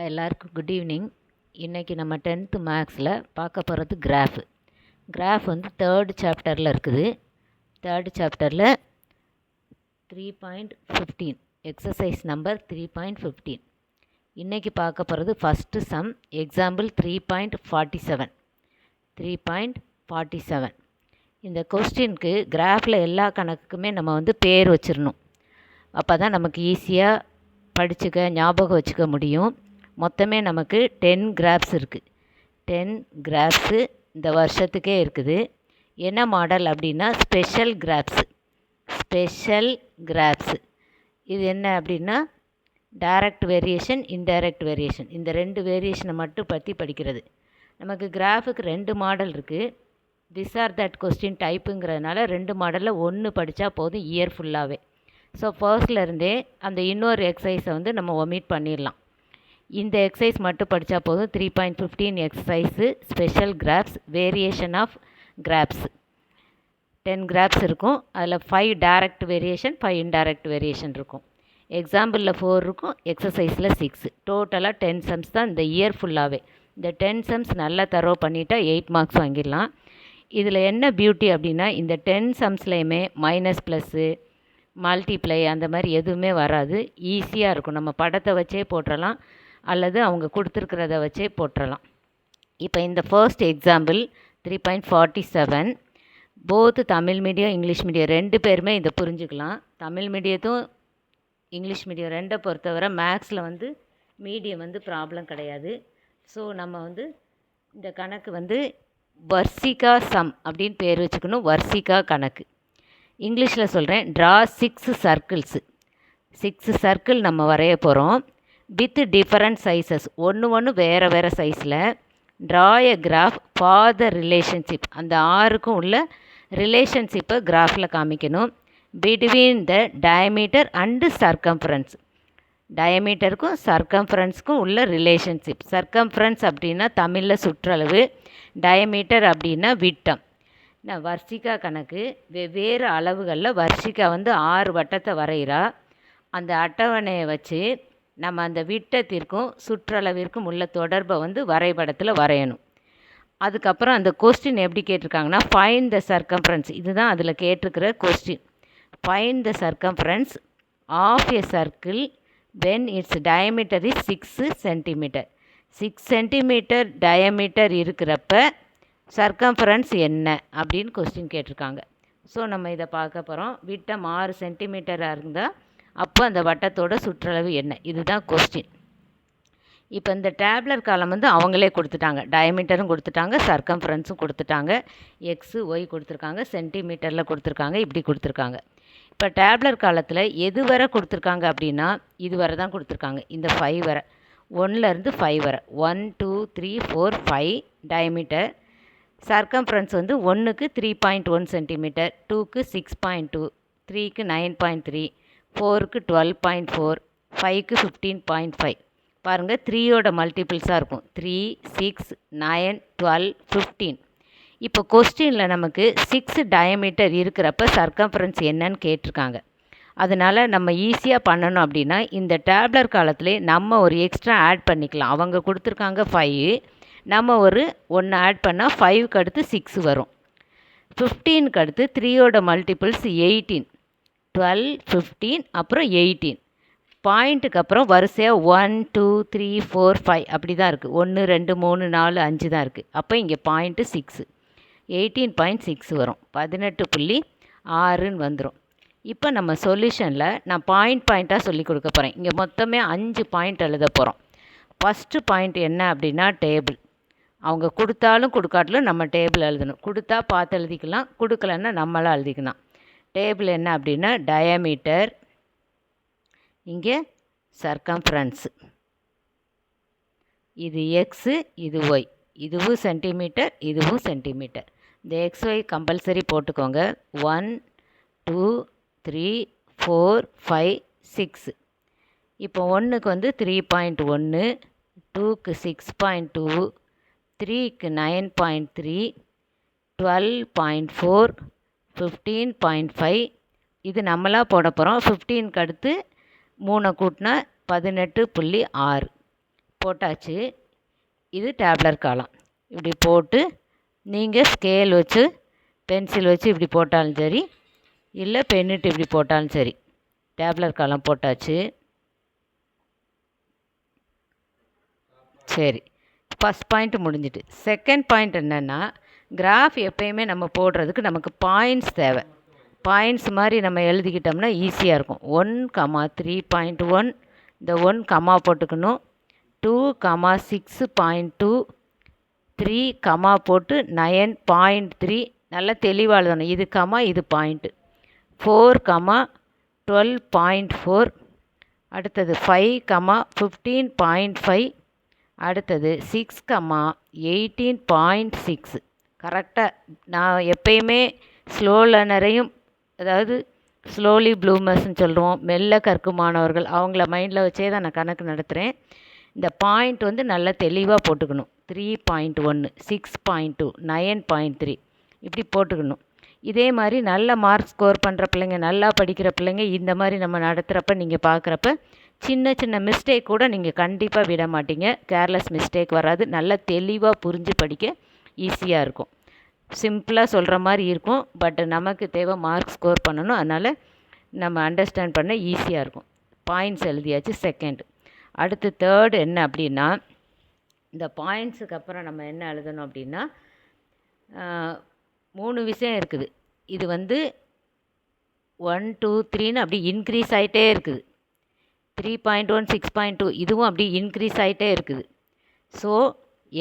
எல்லாருக்கும் good evening. இன்றைக்கி நம்ம 10th மேக்ஸில் பார்க்க போகிறது கிராஃப் வந்து தேர்டு சாப்டரில் இருக்குது. தேர்டு சாப்டரில் 3.15 எக்ஸசைஸ் நம்பர் 3.15. இன்றைக்கி பார்க்க போகிறது ஃபஸ்ட்டு சம் எக்ஸாம்பிள் 3.47. இந்த கொஸ்டினுக்கு கிராஃபில் எல்லா கணக்குக்குமே நம்ம வந்து பேர் வச்சிடணும். அப்போ தான் நமக்கு ஈஸியாக படிச்சுக்க ஞாபகம் வச்சுக்க முடியும். மொத்தமே நமக்கு 10 கிராஃப்ஸ் இருக்குது. 10 கிராஃப்ஸு இந்த வருஷத்துக்கே இருக்குது. என்ன மாடல் அப்படின்னா ஸ்பெஷல் கிராஃப்ஸு. இது என்ன அப்படின்னா டைரக்ட் வேரியேஷன், இன்டைரக்ட் வேரியேஷன், இந்த ரெண்டு வேரியேஷனை மட்டும் பற்றி படிக்கிறது. நமக்கு கிராஃபுக்கு 2 மாடல் இருக்குது. திஸ் ஆர் தட் கொஸ்டின் டைப்புங்கிறதுனால 2 மாடலில் ஒன்று படித்தா போதும் இயர் ஃபுல்லாகவே. ஸோ ஃபர்ஸ்ட்லேருந்தே அந்த இன்னொரு எக்ஸசைஸை வந்து நம்ம ஒமிட் பண்ணிடலாம். இந்த எக்ஸசைஸ் மட்டும் படித்தா போதும். 3.15 exercise special graphs, variation of graphs. 10 graphs இருக்கும். அதில் 5 டைரக்ட் வேரியேஷன், 5 இன்டைரக்ட் வேரியேஷன் இருக்கும். எக்ஸாம்பிளில் 4 இருக்கும், எக்ஸசைஸில் 6. டோட்டலாக 10 சம்ஸ் தான் இந்த இயர் ஃபுல்லாகவே. இந்த 10 சம்ஸ் நல்லா தரோ பண்ணிட்டா 8 மார்க்ஸ் வாங்கிடலாம். இதில் என்ன பியூட்டி அப்படின்னா இந்த 10 சம்ஸ்லேயுமே மைனஸ் ப்ளஸ்ஸு, மல்டிப்ளை அந்த மாதிரி எதுவுமே வராது. ஈஸியாக இருக்கும். நம்ம படத்தை வச்சே போட்டுடலாம் அல்லது அவங்க கொடுத்துருக்கிறத வச்சே போட்டுடலாம். இப்போ இந்த first example 3.47 both Tamil medium English medium 2 பேருமே இதை புரிஞ்சுக்கலாம். தமிழ் மீடியத்தும் இங்கிலீஷ் மீடியம் 2 பொறுத்தவரை மேக்ஸில் வந்து மீடியம் வந்து ப்ராப்ளம் கிடையாது. ஸோ நம்ம வந்து இந்த கணக்கு வந்து வர்சிகா சம் அப்படின்னு பேர் வச்சுக்கணும். வர்சிகா கணக்கு. இங்கிலீஷில் சொல்கிறேன். Draw 6 circles. 6 சர்க்கிள் நம்ம வரைய போகிறோம். வித் டிஃபரண்ட் சைஸஸ், ஒன்று வேறு சைஸில். Draw a graph for the relationship, அந்த 6க்கும் உள்ள ரிலேஷன்ஷிப்பை கிராஃபில் காமிக்கணும். Between the diameter and circumference, டயமீட்டருக்கும் சர்க்கம்ஃபரன்ஸுக்கும் உள்ள ரிலேஷன்ஷிப். சர்க்கம்ஃபரன்ஸ் அப்படின்னா தமிழில் சுற்றளவு, டயமீட்டர் அப்படின்னா விட்டம். வர்சிகா கணக்கு வெவ்வேறு அளவுகளில் வர்சிகா வந்து 6 வட்டத்தை வரைகிறா. அந்த அட்டவணையை வச்சு நம்ம அந்த விட்டத்திற்கும் சுற்றளவிற்கும் உள்ள தொடர்பை வந்து வரைபடத்தில் வரையணும். அதுக்கப்புறம் அந்த கொஸ்டின் எப்படி கேட்டிருக்காங்கன்னா ஃபைண்ட் த சர்க்கம்ஃபரன்ஸ், இதுதான் அதில் கேட்டிருக்கிற question. Find the circumference of a circle when its diameter is 6 centimetre. 6 centimetre diameter இருக்கிறப்ப சர்க்கம்ஃபரன்ஸ் என்ன அப்படின்னு கொஸ்டின் கேட்டிருக்காங்க. ஸோ நம்ம இதை பார்க்க போகிறோம். விட்டம் 6 சென்டிமீட்டராக இருந்தால் அப்போ அந்த வட்டத்தோட சுற்றளவு என்ன, இதுதான் கொஸ்டின். இப்போ இந்த டேப்லர் காலம் வந்து அவங்களே கொடுத்துட்டாங்க. டயமீட்டரும் கொடுத்துட்டாங்க, சர்க்கம்ஃபரன்ஸும் கொடுத்துட்டாங்க, எக்ஸு ஒய் கொடுத்துருக்காங்க, சென்டிமீட்டரில் கொடுத்துருக்காங்க, இப்படி கொடுத்துருக்காங்க. இப்போ டேப்லர் காலத்தில் எது வரை கொடுத்துருக்காங்க அப்படின்னா இது வரை தான் கொடுத்துருக்காங்க. இந்த 5 வரை, 1லேருந்து 5 வரை, 1 2 3 4 5 டயமீட்டர். சர்க்கம்ஃபரன்ஸ் வந்து 1க்கு 3.1 சென்டிமீட்டர், 2க்கு 6.2, 3க்கு 9.3, 4க்கு 12.4, 5க்கு 15.5. பாருங்கள் 3யோட மல்டிபிள்ஸாக இருக்கும். 3 6 9 12 15. இப்போ கொஸ்டினில் நமக்கு 6 டயமீட்டர் இருக்கிறப்ப சர்க்கம்ஃபரன்ஸ் என்னன்னு கேட்டிருக்காங்க. அதனால் நம்ம ஈஸியாக பண்ணணும் அப்படின்னா இந்த டேப்லர் காலத்திலே நம்ம ஒரு எக்ஸ்ட்ரா ஆட் பண்ணிக்கலாம். அவங்க கொடுத்துருக்காங்க 5, நம்ம ஒரு 1 ஆட் பண்ணால் 5க்கு அடுத்து 6 வரும். 15க்கு அடுத்து 3யோட மல்டிபிள்ஸ் 18, 12 15 அப்புறம் 18. பாயிண்ட்டுக்கு அப்புறம் வரிசையாக 1 2 3 4 5 அப்படி தான் இருக்குது. 1 2 3 4 5 தான் இருக்குது. அப்போ இங்கே பாயிண்ட்டு 6, 18.6 வரும். 18.6ன்னு வந்துடும். இப்போ நம்ம சொல்யூஷனில் நான் பாயிண்ட்டாக சொல்லி கொடுக்க போகிறேன். இங்கே மொத்தமே 5 பாயிண்ட் எழுத போகிறோம். ஃபஸ்ட்டு பாயிண்ட் என்ன அப்படின்னா டேபிள். அவங்க கொடுத்தாலும் கொடுக்காட்டிலும் நம்ம டேபிள் எழுதணும். கொடுத்தா பார்த்து எழுதிக்கலாம், கொடுக்கலன்னா நம்மளாக எழுதிக்கலாம். டேபிள் என்ன அப்படின்னா டயமீட்டர், இங்கே சர்க்கம்ஃபரன்ஸு, இது எக்ஸு, இது ஒய், இதுவும் சென்டிமீட்டர், இதுவும் சென்டிமீட்டர். இந்த எக்ஸ் ஒய் கம்பல்சரி போட்டுக்கோங்க. 1 2 3 4 5 6. இப்போ 1க்கு வந்து 3.1, 2க்கு 6.2, 3க்கு 9.3, 12.4, 15.5. இது நம்மளாக போட போகிறோம். 15க்கு அடுத்து 3 கூட்டினா 18.6. போட்டாச்சு. இது டேப்லர் காலம். இப்படி போட்டு நீங்கள் ஸ்கேல் வச்சு பென்சில் வச்சு இப்படி போட்டாலும் சரி, இல்லை பென்னிட்டு இப்படி போட்டாலும் சரி. டேப்லர் காலம் போட்டாச்சு. சரி, ஃபஸ்ட் பாயிண்ட் முடிஞ்சிட்டு. செகண்ட் பாயிண்ட் என்னென்னா, கிராஃப் எப்பயுமே நம்ம போடுறதுக்கு நமக்கு பாயிண்ட்ஸ் தேவை. பாயிண்ட்ஸ் மாதிரி நம்ம எழுதிக்கிட்டோம்னா ஈஸியாக இருக்கும். 1,3.1 இந்த 1 கமா போட்டுக்கணும். 2,6.2 3 கமா போட்டு 9.3 நல்லா தெளிவாக எழுதணும். இது கமா இது பாயிண்ட்டு. 4,12.4 அடுத்தது 5,15.5 அடுத்தது 6,18.6. கரெக்டாக நான் எப்பயுமே ஸ்லோ லேர்னரையும், அதாவது ஸ்லோலி ப்ளூமர்ஸ்ன்னு சொல்லுவோம், மெல்ல கற்கும் மாணவர்கள், அவங்கள மைண்டில் வச்சே தான் நான் கணக்கு நடத்துகிறேன். இந்த பாயிண்ட் வந்து நல்லா தெளிவாக போட்டுக்கணும். 3.1 6.2 9.3 இப்படி போட்டுக்கணும். இதே மாதிரி நல்ல மார்க் ஸ்கோர் பண்ணுற பிள்ளைங்க, நல்லா படிக்கிற பிள்ளைங்க இந்த மாதிரி நம்ம நடத்துகிறப்ப நீங்கள் பார்க்குறப்ப சின்ன சின்ன மிஸ்டேக் கூட நீங்கள் கண்டிப்பாக விட மாட்டீங்க. கேர்லெஸ் மிஸ்டேக் வராது. நல்லா தெளிவாக புரிஞ்சு படிக்க ஈஸியாக இருக்கும். சிம்பிளாக சொல்கிற மாதிரி இருக்கும், பட் நமக்கு தேவை மார்க் ஸ்கோர் பண்ணணும். அதனால் நம்ம அண்டர்ஸ்டாண்ட் பண்ண ஈஸியாக இருக்கும். பாயிண்ட்ஸ் எழுதியாச்சு செகண்ட். அடுத்து தேர்டு என்ன அப்படின்னா, இந்த பாயிண்ட்ஸுக்கு அப்புறம் நம்ம என்ன எழுதணும் அப்படின்னா, 3 விஷயம் இருக்குது. இது வந்து 1 2 3ன்னு அப்படி இன்க்ரீஸ் ஆகிட்டே இருக்குது. 3.1 6.2 இதுவும் அப்படி இன்க்ரீஸ் ஆகிட்டே இருக்குது. ஸோ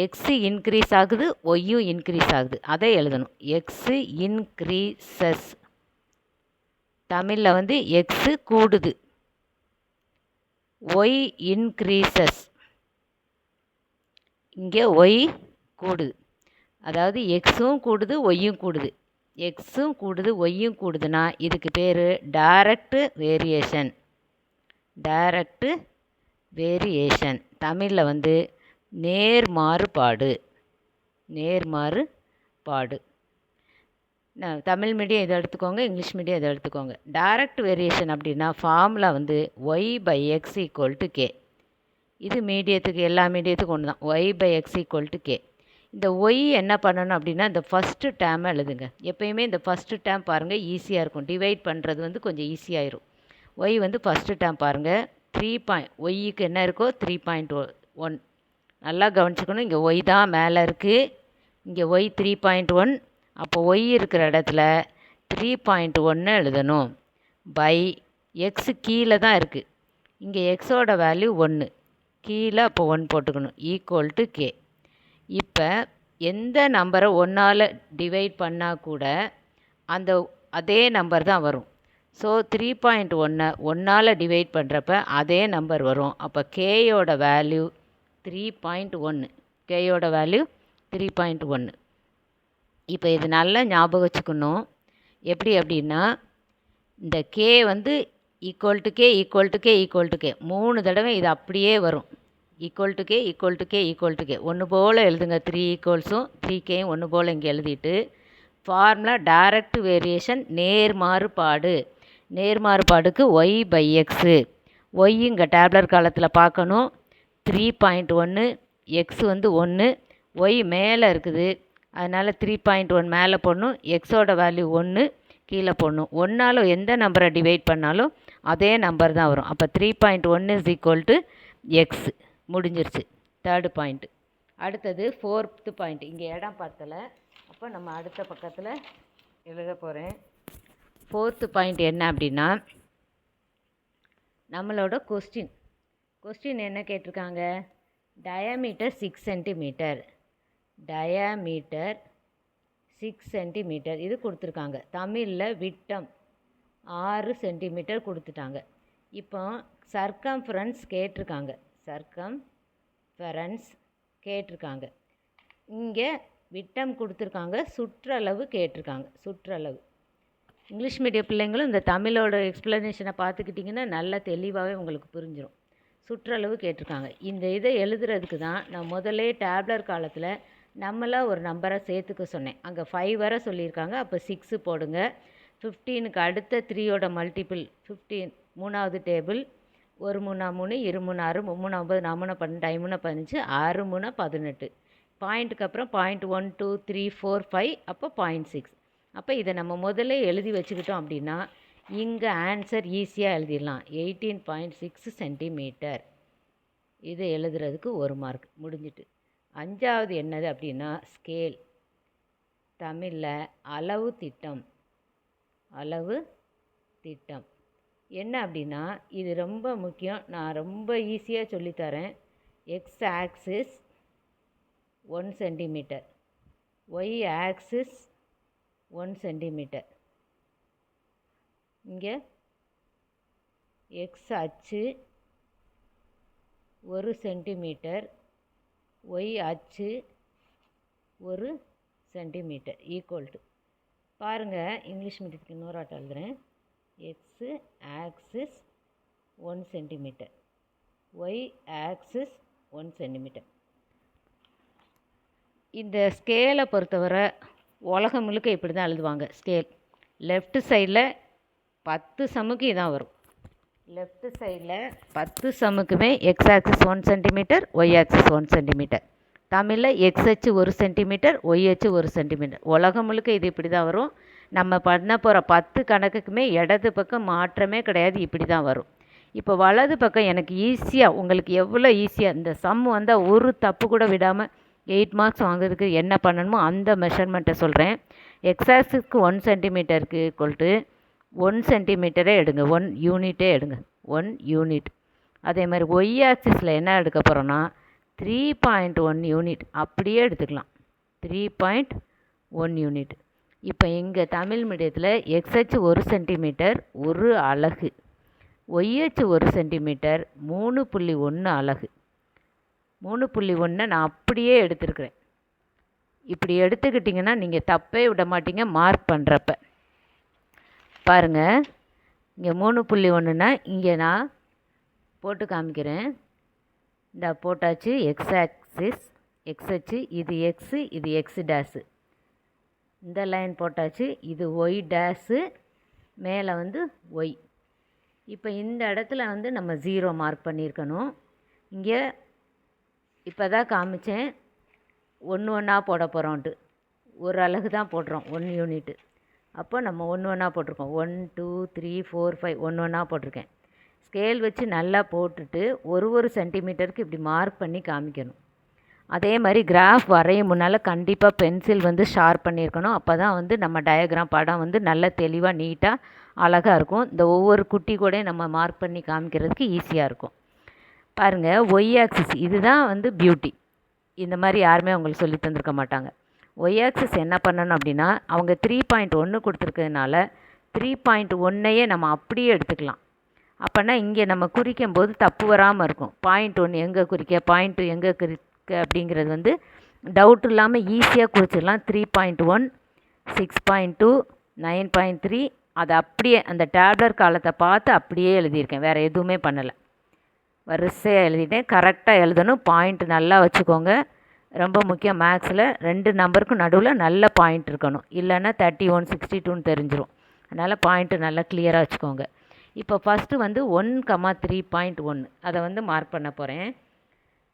எக்ஸு இன்க்ரீஸ் ஆகுது, ஒய்யும் இன்க்ரீஸ் ஆகுது. அதை எழுதணும். X increases. தமிழில் வந்து எக்ஸு கூடுது, ஒய் இன்க்ரீசஸ். இங்கே ஒய் கூடுது, அதாவது எக்ஸும் கூடுது ஒய்யும் கூடுது. எக்ஸும் கூடுது ஒய்யும் கூடுதுன்னா இதுக்கு பேர் டைரக்ட் வேரியேஷன். டைரக்ட் வேரியேஷன் தமிழில் வந்து நேர்மாறுபாடு. நேர்மாறுபாடு. தமிழ் மீடியம் இதை எடுத்துக்கோங்க, இங்கிலீஷ் மீடியம் இதை எடுத்துக்கோங்க. டைரக்ட் வேரியேஷன் அப்படின்னா ஃபார்முலா வந்து y/x = k. இது மீடியத்துக்கு, எல்லா மீடியத்துக்கும் ஒன்று தான். y/x = k. இந்த ஒய் என்ன பண்ணணும் அப்படின்னா, இந்த ஃபஸ்ட்டு டேர்மை எழுதுங்க. எப்பயுமே இந்த ஃபஸ்ட்டு டேர்ம் பாருங்கள், ஈஸியாக இருக்கும். டிவைட் பண்ணுறது வந்து கொஞ்சம் ஈஸியாகிடும். ஒய் வந்து ஃபஸ்ட்டு டேர்ம் பாருங்கள். ஒய்க்கு என்ன இருக்கோ 3.1. நல்லா கவனிச்சுக்கணும். இங்கே ஒய் தான் மேலே இருக்குது, இங்கே ஒய் 3.1. அப்போ ஒய் இருக்கிற இடத்துல 3.1 எழுதணும். பை எக்ஸு கீழே தான் இருக்குது, இங்கே எக்ஸோட வேல்யூ 1, கீழே அப்போ 1 போட்டுக்கணும். Equal to K. இப்போ எந்த நம்பரை 1ஆல் டிவைட் பண்ணால் கூட அதே நம்பர் தான் வரும். ஸோ 3.1 1ஆல் டிவைட் பண்ணுறப்ப அதே நம்பர் வரும். அப்போ கேயோட வேல்யூ 3.1. கேயோட வேல்யூ 3.1. இப்போ இது நல்லா ஞாபகம் வச்சுக்கணும். எப்படி அப்படின்னா, இந்த கே வந்து equal to K equal to K equal to K 3 தடவை இது அப்படியே வரும். Equal to K equal to K equal to K ஒன்று போல் எழுதுங்க. 3 ஈக்குவல்ஸும் 3கேயும் ஒன்று போல் இங்கே எழுதிட்டு, ஃபார்முலா டைரக்ட் வேரியேஷன் நேர்மாறுபாடு. நேர்மாறுபாடுக்கு y/x. ஒய் இங்கே டேப்லர் காலத்தில் பார்க்கணும். 3.1, எக்ஸ் வந்து 1, ஒய் மேலே இருக்குது, அதனால் 3.1 மேலே போடணும். எக்ஸோட வேல்யூ 1 கீழே போடணும். 1ஆல் எந்த நம்பரை டிவைட் பண்ணாலும் அதே நம்பர் தான் வரும். அப்போ 3.1 = எக்ஸ். முடிஞ்சிருச்சு தேர்டு பாயிண்ட்டு. அடுத்தது ஃபோர்த்து பாயிண்ட். இங்கே இடம் பார்த்தல, அப்போ நம்ம அடுத்த பக்கத்தில் எழுத போகிறேன். ஃபோர்த்து பாயிண்ட் என்ன அப்படின்னா, நம்மளோட கொஸ்டின் என்ன கேட்டிருக்காங்க? Diameter 6 centimetre. டயாமீட்டர் 6 சென்டிமீட்டர் இது கொடுத்துருக்காங்க. தமிழில் விட்டம் 6 சென்டிமீட்டர் கொடுத்துட்டாங்க. இப்போ சர்க்கம்ஃபரன்ஸ் கேட்டிருக்காங்க. சர்க்கம்ஃபரன்ஸ் கேட்டிருக்காங்க. இங்கே விட்டம் கொடுத்துருக்காங்க, சுற்றளவு கேட்டிருக்காங்க. சுற்றளவு. இங்கிலீஷ் மீடியம் பிள்ளைங்களும் இந்த தமிழோட எக்ஸ்ப்ளனேஷனை பார்த்துக்கிட்டிங்கன்னா நல்லா தெளிவாகவே உங்களுக்கு புரிஞ்சிடும். சுற்றளவு கேட்டிருக்காங்க. இந்த இதை எழுதுறதுக்கு தான் நான் முதல்ல டேப்லர் காலத்தில் நம்மளாக ஒரு நம்பரை சேர்த்துக்க சொன்னேன். அங்கே 5 வர சொல்லியிருக்காங்க. அப்போ 6 போடுங்க. 15க்கு அடுத்த 3யோட மல்டிபிள் 15, 3வது டேபிள். ஒரு 3 3 2 3 6 3 9 4 12 5 15 6 3 18 பாயிண்ட்டுக்கு அப்புறம் 0.1 2 3 4 5 அப்போ 0.6. அப்போ இதை நம்ம முதல்ல எழுதி வச்சுக்கிட்டோம் அப்படின்னா இங்கே ஆன்சர் ஈஸியாக எழுதிடலாம். 18.6 சென்டிமீட்டர். இதை எழுதுறதுக்கு 1 மார்க் முடிஞ்சிட்டு. 5வது என்னது அப்படின்னா ஸ்கேல். தமிழில் அளவு திட்டம். அளவு திட்டம் என்ன அப்படின்னா இது ரொம்ப முக்கியம். நான் ரொம்ப ஈஸியாக சொல்லித்தரேன். X axis 1 centimetre, Y axis 1 centimetre. இங்கே எக்ஸ் அச்சு 1 சென்டிமீட்டர், ஒய் அச்சு 1 சென்டிமீட்டர் ஈக்குவல் டு. பாருங்கள், இங்கிலீஷ் மீடியத்துக்கு இன்னொரு ஆட்டம் எழுதுகிறேன். X axis 1 centimetre, Y axis 1 centimetre. இந்த ஸ்கேலை பொறுத்தவரை உலகம் முழுக்க இப்படி தான் எழுதுவாங்க ஸ்கேல். லெஃப்ட் சைடில் 10 சம்முக்கு இதான் வரும். லெஃப்ட் சைடில் 10 சம்முக்குமே X axis 1 centimetre, Y axis 1 centimetre. தமிழில் எக்ஸ் அச்சு 1 சென்டிமீட்டர், ஒய் அச்சு 1 சென்டிமீட்டர். உலகம் முழுக்க இது இப்படி தான் வரும். நம்ம பண்ண போகிற 10 கணக்குக்குமே இடது பக்கம் மாற்றமே கிடையாது, இப்படி தான் வரும். இப்போ வலது பக்கம் எனக்கு ஈஸியாக, உங்களுக்கு எவ்வளோ ஈஸியாக இந்த சம் வந்தால் ஒரு தப்பு கூட விடாமல் 8 மார்க்ஸ் வாங்குறதுக்கு என்ன பண்ணணுமோ அந்த மெஷர்மெண்ட்டை சொல்கிறேன். எக்ஸ் ஆக்சிஸ்க்கு 1 சென்டிமீட்டருக்கு ஈக்குவல் டு 1 சென்டிமீட்டரே எடுங்க, 1 யூனிட்டே எடுங்க, 1 யூனிட். அதே மாதிரி ஒய் ஆக்சிஸில் என்ன எடுக்க போகிறோன்னா 3.1 யூனிட் அப்படியே எடுத்துக்கலாம், 3.1 யூனிட். இப்போ இங்கே தமிழ் மீடியத்தில் எக்ஸ் அச்சு 1 சென்டிமீட்டர் 1 அலகு, ஒய் அச்சு 1 சென்டிமீட்டர் 3.1 அலகு. 3.1 நான் அப்படியே எடுத்துருக்குறேன். இப்படி எடுத்துக்கிட்டிங்கன்னா நீங்கள் தப்பே விட மாட்டீங்க மார்க் பண்ணுறப்ப. பாருங்கள், இங்கே 3.1ன்னா இங்கே நான் போட்டு காமிக்கிறேன். இந்த போட்டாச்சு. எக்ஸ் ஆக்சிஸ் எக்ஸ் அச்சு, இது எக்ஸு, இது எக்ஸ் டேஸு. இந்த லைன் போட்டாச்சு. இது ஒய் டேஸு, மேலே வந்து ஒய். இப்போ இந்த இடத்துல வந்து நம்ம 0 மார்க் பண்ணியிருக்கணும். இங்கே இப்போ தான் காமிச்சேன் ஒன்று ஒன்றா போட போகிறோன்ட்டு. ஒரு அலகு தான் போடுறோம், 1 யூனிட்டு. அப்போ நம்ம ஒன்று ஒன்றா போட்டிருக்கோம். 1 2 3 4 5 ஒன்று ஒன்றா போட்டிருக்கேன். ஸ்கேல் வச்சு நல்லா போட்டுட்டு ஒரு சென்டிமீட்டருக்கு இப்படி மார்க் பண்ணி காமிக்கணும். அதே மாதிரி கிராஃப் வரையும் முன்னால் கண்டிப்பாக பென்சில் வந்து ஷார்ப் பண்ணியிருக்கணும். அப்போ தான் வந்து நம்ம டயக்ராம் படம் வந்து நல்ல தெளிவாக நீட்டாக அழகாக இருக்கும். இந்த ஒவ்வொரு குட்டி கூட நம்ம மார்க் பண்ணி காமிக்கிறதுக்கு ஈஸியாக இருக்கும். பாருங்கள், ஒய் ஆக்சிஸ் இதுதான் வந்து பியூட்டி. இந்த மாதிரி யாருமே உங்களுக்கு சொல்லி தந்திருக்க மாட்டாங்க. ஒய் ஆக்சிஸ் என்ன பண்ணணும் அப்படின்னா அவங்க 3.1 கொடுத்துருக்கிறதுனால 3.1ஐயே நம்ம அப்படியே எடுத்துக்கலாம். அப்போனா இங்கே நம்ம குறிக்கும் போது தப்பு வராமல் இருக்கும். 0.1 எங்கே குறிக்க, 0.2 எங்கே குறிக்க அப்படிங்கிறது வந்து டவுட் இல்லாமல் ஈஸியாக குறிச்சிடலாம். 3.1 6.2 9.3 அதை அப்படியே அந்த டேப்லர் காலத்தை பார்த்து அப்படியே எழுதியிருக்கேன், வேறு எதுவுமே பண்ணலை. வரிசையாக எழுதிட்டேன். கரெக்டாக எழுதணும். பாயிண்ட் நல்லா வச்சுக்கோங்க, ரொம்ப முக்கியம். மேக்ஸில் 2 நம்பருக்கும் நடுவில் நல்ல பாயிண்ட் இருக்கணும், இல்லைன்னா 31 62ன்னு தெரிஞ்சிடும். அதனால் பாயிண்ட்டு நல்லா கிளியராக வச்சுக்கோங்க. இப்போ ஃபஸ்ட்டு வந்து 1,3.1 அதை வந்து மார்க் பண்ண போகிறேன்.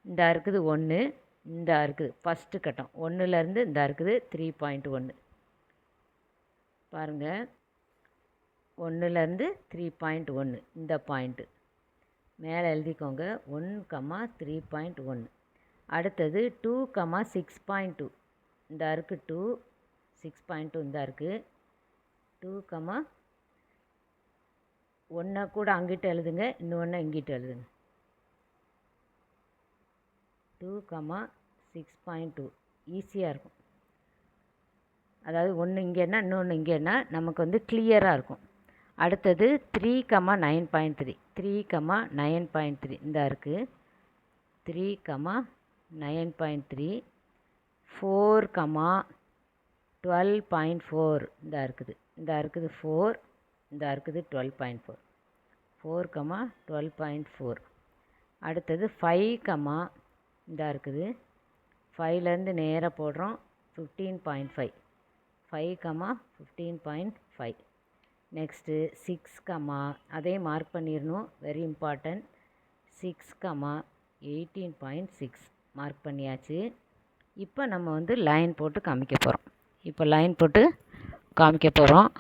இந்த இருக்குது 1, இந்த இருக்குது ஃபஸ்ட்டு கட்டம். 1லேருந்து இந்த இருக்குது 3.1. பாருங்கள், 1லேருந்து 3.1 இந்த பாயிண்ட்டு மேலே எழுதிக்கோங்க. 1,3.1. அடுத்தது 2,6.2 இந்த இருக்குது 2 6.2 இந்த இருக்குது 2,1 கூட அங்கிட்ட எழுதுங்க, இன்னொன்று இங்கிட்ட எழுதுங்க. 2,6.2 ஈஸியாக இருக்கும். அதாவது ஒன்று இங்கேன்னா இன்னொன்று இங்கேன்னா நமக்கு வந்து கிளியராக இருக்கும். அடுத்தது 3,9.3 3,9.3 இந்த இருக்குது 3,9.3. 4,12.4 இந்த இருக்குது 4, இந்த இருக்குது 12.4 4,12.4. அடுத்தது 5, இந்த இருக்குது 5லேருந்து நேராக போடுறோம் 15.5 5,15.5. நெக்ஸ்ட்டு 6, அதையும் மார்க் பண்ணிடணும், வெரி இம்பார்ட்டன்ட். 6, 18.6 மார்க் பண்ணியாச்சு. இப்போ நம்ம வந்து லைன் போட்டு காமிக்க போகிறோம். இப்போ லைன் போட்டு காமிக்க போகிறோம்.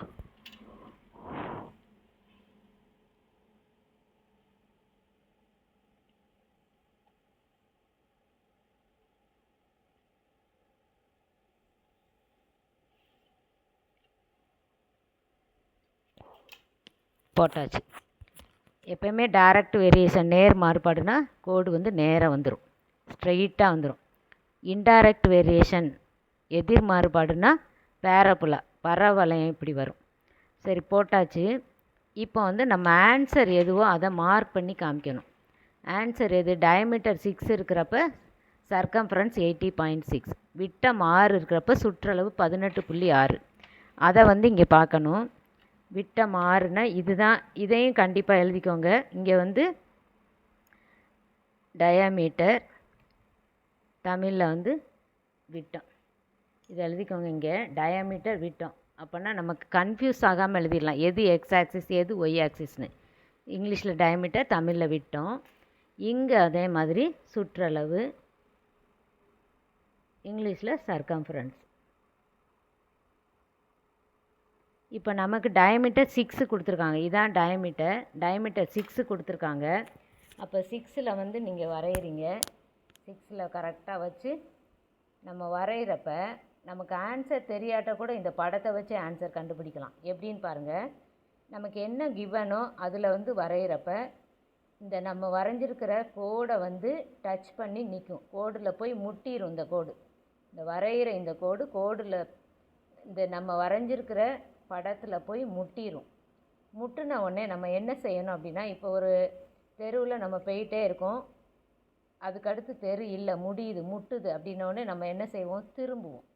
போட்டாச்சு. எப்போயுமே டைரக்ட் வேரியேஷன் நேர் மாறுபாடுனா கோடு வந்து நேராக வந்துடும், ஸ்ட்ரெயிட்டாக வந்துடும். இன்டைரக்ட் வேரியேஷன் எதிர் மாறுபாடுனா பேரபுலா, பரவளையம் இப்படி வரும். சரி, போட்டாச்சு. இப்போ வந்து நம்ம ஆன்சர் எதுவோ அதை மார்க் பண்ணி காமிக்கணும். ஆன்சர் எது? டயமீட்டர் 6 இருக்கிறப்ப சர்க்கம்ஃபரன்ஸ் 80.6, விட்டம் 6 இருக்கிறப்ப சுற்றளவு 18.6. அதை வந்து இங்கே பார்க்கணும். விட்டம் 6னா இதுதான், இதையும் கண்டிப்பாக எழுதிக்கோங்க. இங்கே வந்து டயாமீட்டர், தமிழில் வந்து விட்டம், இதை எழுதிக்கோங்க. இங்கே டயாமீட்டர் விட்டம். அப்போனா நமக்கு கன்ஃபியூஸ் ஆகாமல் எழுதிடலாம், எது எக்ஸ் ஆக்சிஸ் எது ஒய் ஆக்சிஸ்னு. இங்கிலீஷில் டயாமீட்டர், தமிழில் விட்டம். இங்கே அதே மாதிரி சுற்றளவு, இங்கிலீஷில் சர்க்கம்ஃபரன்ஸ். இப்போ நமக்கு டயமீட்டர் 6 கொடுத்துருக்காங்க, இதான் டயமீட்டர். டயமீட்டர் 6 கொடுத்துருக்காங்க. அப்போ 6ல் வந்து நீங்கள் வரைகிறீங்க. 6ல் கரெக்டாக வச்சு நம்ம வரைகிறப்ப நமக்கு ஆன்சர் தெரியாட்ட கூட இந்த படத்தை வச்சு ஆன்சர் கண்டுபிடிக்கலாம். எப்படின்னு பாருங்கள். நமக்கு என்ன கிவனோ அதில் வந்து வரைகிறப்ப இந்த நம்ம வரைஞ்சிருக்கிற கோடை வந்து டச் பண்ணி நிற்கும், கோடில் போய் முட்டிடும். இந்த கோடு, இந்த வரைகிற இந்த கோடு கோடில் இந்த நம்ம வரைஞ்சிருக்கிற படத்தில் போய் முட்டிடும். முட்டின உடனே நம்ம என்ன செய்யணும் அப்படின்னா, இப்போ ஒரு தெருவில் நம்ம போயிட்டே இருக்கோம், அதுக்கடுத்து தெரு இல்லை, முடியுது, முட்டுது அப்படின்னோடனே நம்ம என்ன செய்வோம்? திரும்புவோம்.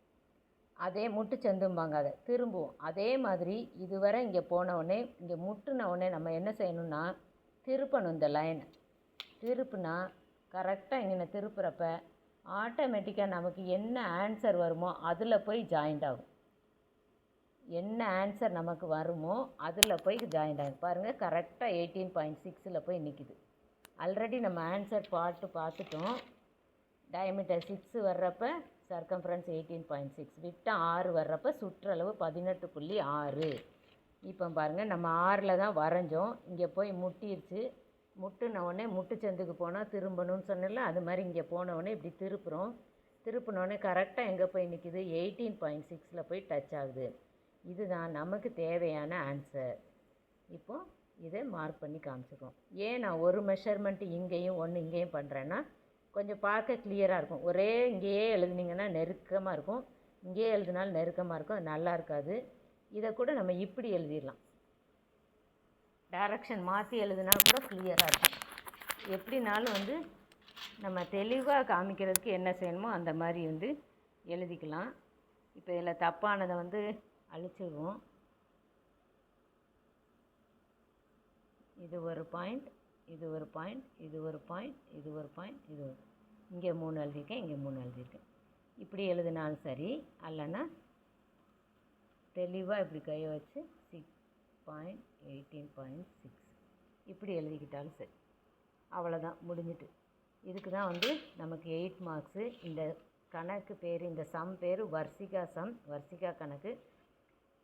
அதே முட்டு சந்தும்பாங்க, அதை திரும்புவோம். அதே மாதிரி இதுவரை இங்கே போனவுடனே இங்கே முட்டின உடனே நம்ம என்ன செய்யணும்னா திருப்பணும். இந்த லைனை திருப்புனா கரெக்டாக இங்கே திருப்புறப்ப ஆட்டோமேட்டிக்காக நமக்கு என்ன ஆன்சர் வருமோ அதில் போய் ஜாயிண்ட் ஆகும். என்ன ஆன்சர் நமக்கு வருமோ அதில் போய் ஜாயிண்ட் ஆகும். பாருங்கள், கரெக்டாக 18.6ல் போய் நிற்கிது. ஆல்ரெடி நம்ம ஆன்சர் பார்த்துட்டோம். டயமீட்டர் 6 வர்றப்ப சர்க்கம்ஃபரன்ஸ் 18.6, விட்டம் 6 வர்றப்ப சுற்றளவு 18.6. இப்போ பாருங்கள், நம்ம 6ல் தான் வரைஞ்சோம், இங்கே போய் முட்டிருச்சு. முட்டுனவுடனே முட்டுச்சந்துக்கு போனால் திரும்பணும்னு சொன்னல, அது மாதிரி இங்கே போனவுடனே இப்படி திருப்புறோம். திருப்பினோடனே கரெக்டாக எங்கே போய் நிற்கிது? 18.6ல் போய் டச் ஆகுது. இதுதான் நமக்கு தேவையான ஆன்சர். இப்போது இதை மார்க் பண்ணி காமிச்சிக்கோம். ஏன் நான் ஒரு மெஷர்மெண்ட்டு இங்கேயும் ஒன்று இங்கேயும் பண்ணுறேன்னா கொஞ்சம் பார்க்க கிளியராக இருக்கும். ஒரே இங்கேயே எழுதுனீங்கன்னா நெருக்கமாக இருக்கும், இங்கேயே எழுதினாலும் நெருக்கமாக இருக்கும், அது நல்லா இருக்காது. இதை கூட நம்ம இப்படி எழுதிடலாம், டைரக்ஷன் மாற்றி எழுதுனா கூட கிளியராக இருக்கும். எப்படினாலும் வந்து நம்ம தெளிவாக காமிக்கிறதுக்கு என்ன செய்யணுமோ அந்த மாதிரி வந்து எழுதிக்கலாம். இப்போ இதில் தப்பானதை வந்து அழிச்சிடுவோம். இது ஒரு பாயிண்ட், இது ஒரு பாயிண்ட், இது ஒரு பாயிண்ட், இது ஒரு பாயிண்ட், இது ஒரு, இங்கே 3 எழுதியிருக்கேன், இங்கே 3 எழுதியிருக்கேன். இப்படி எழுதினாலும் சரி, அல்லனா தெளிவாக இப்படி கையை வச்சு 6.18.6 இப்படி எழுதிக்கிட்டாலும் சரி. அவ்வளோதான், முடிஞ்சிட்டு. இதுக்கு தான் வந்து நமக்கு 8 மார்க்ஸு. இந்த கணக்கு பேர், இந்த சம் பேர் வர்சிகா சம், வர்சிகா கணக்கு.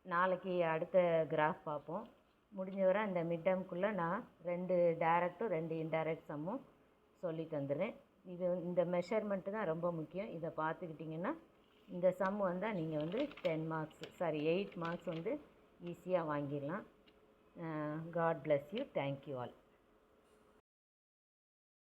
நாளைக்கு அடுத்த கிராஃப் பார்ப்போம். முடிஞ்ச வரை அந்த மிட் டேர்முக்குள்ளே நான் 2 டைரக்டும் 2 இன்டைரக்ட் சம்மும் சொல்லி தந்துடுறேன். இது இந்த மெஷர்மெண்ட்டு தான் ரொம்ப முக்கியம். இதை பார்த்துக்கிட்டிங்கன்னா இந்த சம் வந்தால் நீங்கள் வந்து 8 மார்க்ஸ் வந்து ஈஸியாக வாங்கிடலாம். God bless you. Thank you all.